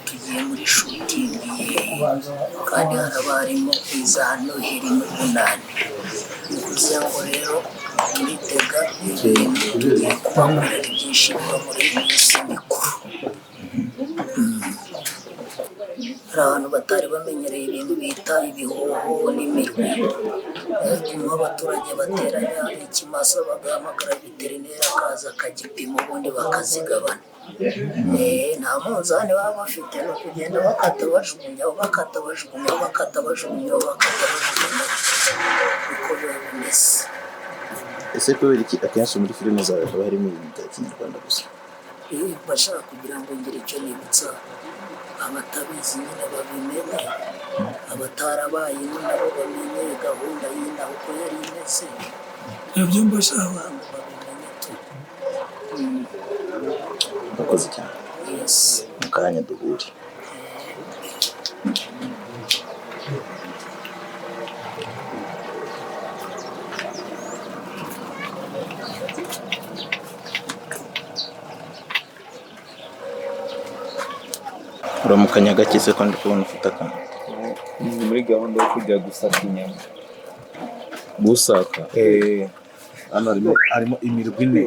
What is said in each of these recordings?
tugiye muri shooting kandi harabarimo iza Noheli n'Ubunani. Bivuze ngo rero turitega ibintu tugiye kubakorera ibyishimo muri iyi minsi mikuru. Hari abantu batari bamenyereye ibintu bita ibihoho n'imirwi, bituma abaturage bateranya ikimasa bagahamagara veterineri akaza akagipima ubundi bakazigabana. Nta munzani baba bafite, no kugenda bakata bajugunyaho bakata bajugunyaho bakata bajugunyaho bakata bajugunyaho, uko biba bimeze. Ese kubera iki akenshi muri filime zawe haba harimo ibintu bya kinyarwanda gusa? Bashaka kugira ngo ngire icyo nibutsa abatabizi nyine babimenye, abatarabaye nabo bamenye gahunda y'inaha uko yari imeze. Ibyo mbashaka abantu babimenye tu. Murakoze cyane. Yes. Mu kanya duhure. Uramukanya gake se ko ndi kubona ufite akantu. Ni muri gahunda yo kujya gusaka inyama. Gusaka? Hano harimo imirwi ine.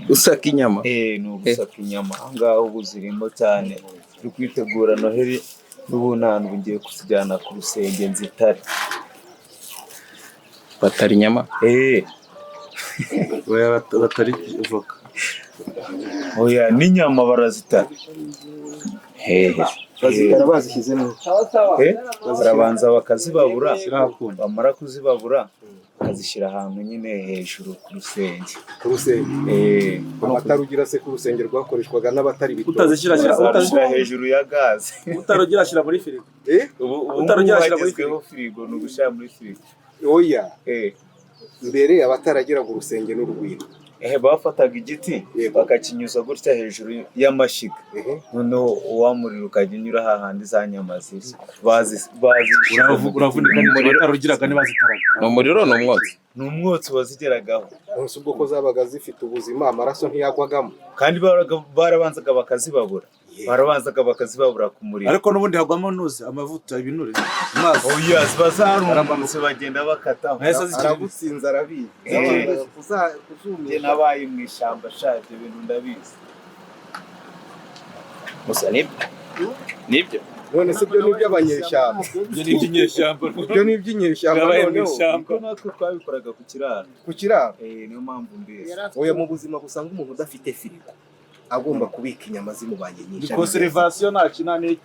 Usaka inyama? Ni ugusaka inyama. Aha ngaha ubu zirimo cyane. Turi kwitegura Noheli n'Ubunani, ubu ngiye kuzijyana ku rusenge nzitare. Batari inyama? Oya, batari voka. Oya, n'inyama barazitara. Bazitara bazishyizemo? Barabanza bakazibabura, bamara kuzibabura bakazishyira ahantu nyine hejuru ku rusenge. Ku rusenge? Abatarugira se ku rusenge rwakoreshwaga n'abatari bito? Utazishyira hejuru ya gaze. Utarugira ashyira muri firigo. Utarugira ashyira muri firigo, ni ugushyira muri firigo. Oya, mbere abataragiraga urusenge n'urugwiro. Bafataga igiti bakakinyuza gutya hejuru y'amashyiga, noneho uwamuriro ukajya unyura hahandi za nyama ziri. Uravunika n'abatarugiraga ntibazitaraga. Ni umuriro ni umwotsi? Ni umwotsi wazigeragaho. Ubwo ubwo ko zabaga zifite ubuzima, amaraso ntiyagwagamo. Kandi barabanzaga bakazibabura. Barabanzaga bakazibabura ku muriro. Ariko n'ubundi hagwamo nuze amavuta ibinure. Amazi. Oya, ziba zarumutse bagenda bakataho. Aragutsinze arabizi. Njye nabaye mu ishyamba shaje ibintu ndabizi. Musa nibyo? None se byo nibyo abanyeshyamba. Ibyo ni iby'inyeshyamba. Ibyo ni iby'inyeshyamba noneho. Natwe twabikoraga ku kiraro. Ku kiraro? Niyo mpamvu mbese. Oya, mu buzima busanga umuntu udafite firigo agomba kubika inyama zimubanye nyinshi. Conservation nta kindi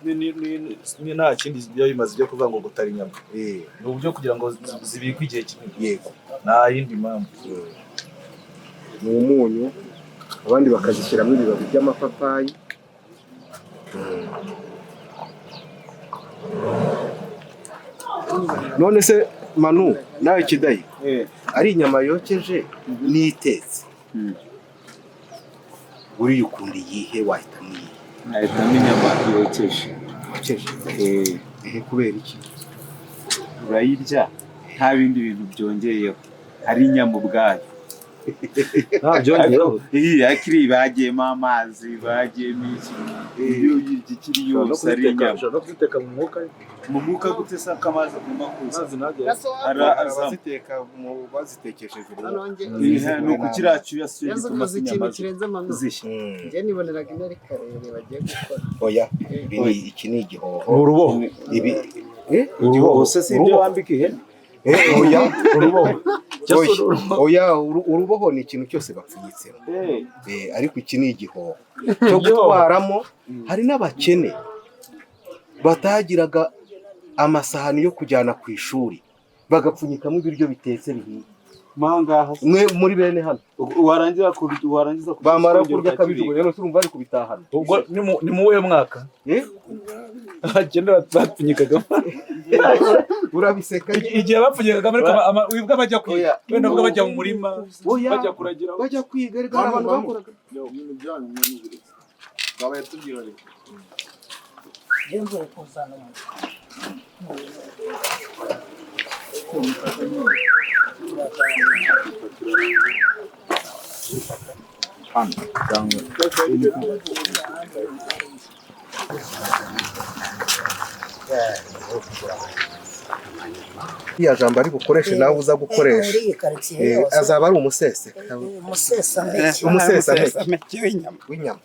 biba bimaze byo kuvuga ngo gutara inyama. Ni uburyo kugira ngo zibikwe igihe kinini. Yego. Nta yindi mpamvu. Ni umunyu, abandi bakazishyiramo ibibabi by'amapapayi. None se Manu, nawe Kidayi, ari inyama yokeje n'itetse. Uriya ukunda iyihe wahitamo iyihe? Nahitamo inyama yokeje. Kubera iki? Urayirya nta bindi bintu byongeyeho, ari inyama ubwayo. Nta byongeyeho? Akiri bagiyemo amazi, bagiyemo iki. Iyo uyirya ikiri yose ari inyama. Ushobora kuziteka mu mwuka? Mu mwuka gute se akamazi agomba kuza? Bazitekesheje ni uku kiriya cyuya si cyo gituma inyama zishya. Njye niboneraga intare karere bagiye gukora. Oya, iki ni igihoho. Ni uruboho. Igihoho se si ibyo bambika ihene? Oya, uruboho ni ikintu cyose bapfunyitsemo. Ariko iki ni igihoho cyo gutwaramo. Hari n'abakene batagiraga amasahani yo kujyana ku ishuri, bagapfunyikamo ibiryo bitetse bihiye. Mangaha mwe muri bene hano warangiza bamara kurya kabijugunya no turumva ari kubitahana. Ubwo ni mu we mwaka agenda batapfunyikaga. Urabiseka igihe bapfunyikaga ariko wibwa bajya kwiga, wenda vuga bajya mu murima bajya kuragira, bajya kwiga. Abantu bakoraga Iyo mvuye kuzana iya jambo ari bukoreshe nawe uza gukoresha muri iyi karitsiye yose azaba ari umusese umusesampeke w'inyama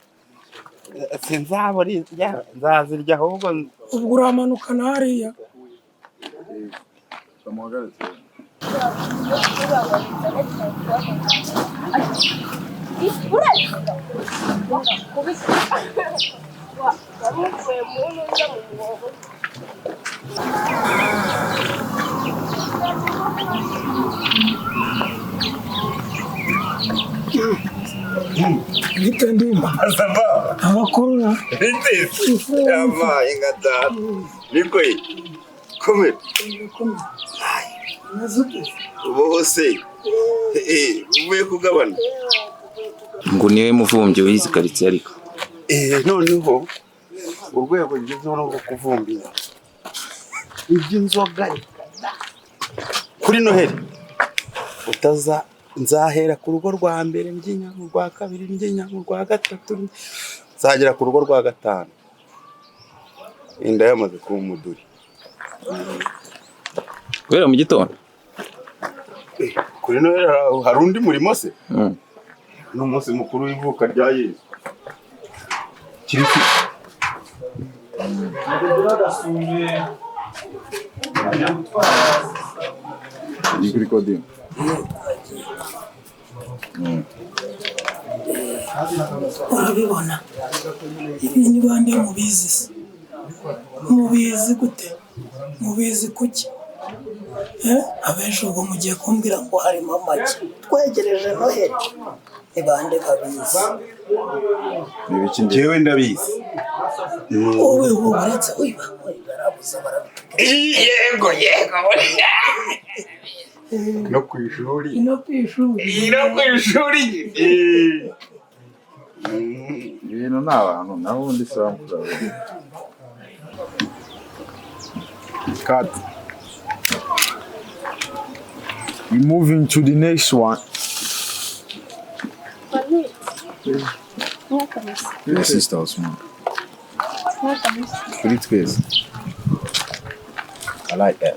sinzabura nzazirya ahubwo ubwo uramanukana hariya Ndimba abakorora yabaye nka data niko komera bose uvuye kugabana ngo niwe muvumbyi w'izi karitsiye ariko noneho urwego rugezeho no kuvumbira iby'inzoga kuri Noheli utaza nzahera ku rugo rwa mbere mby'inya mu rwa kabiri mby'inya mu rwa gatatu nzagera ku rugo rwa gatanu inda yamaze kuba umuduri kubera mu gitondo kuri Noheli hari undi murimo se ni umunsi mukuru w'ivuka rya Yesu Kirisitu ni kuri kodingi urabibona ibi ni bande mubizi se mubizi gute mubizi kuki abenshi ubwo mugiye kumbwira ngo harimo amagi twegereje Noheli ni bande babizi ni ibiki njyewe ndabizi wowe uretse barabuze barabitubwira yego no ku ishuri ibintu ni abantu naho ubundi sample cut we moving to the next one. Your sister Osman. Kuri twese. I like that.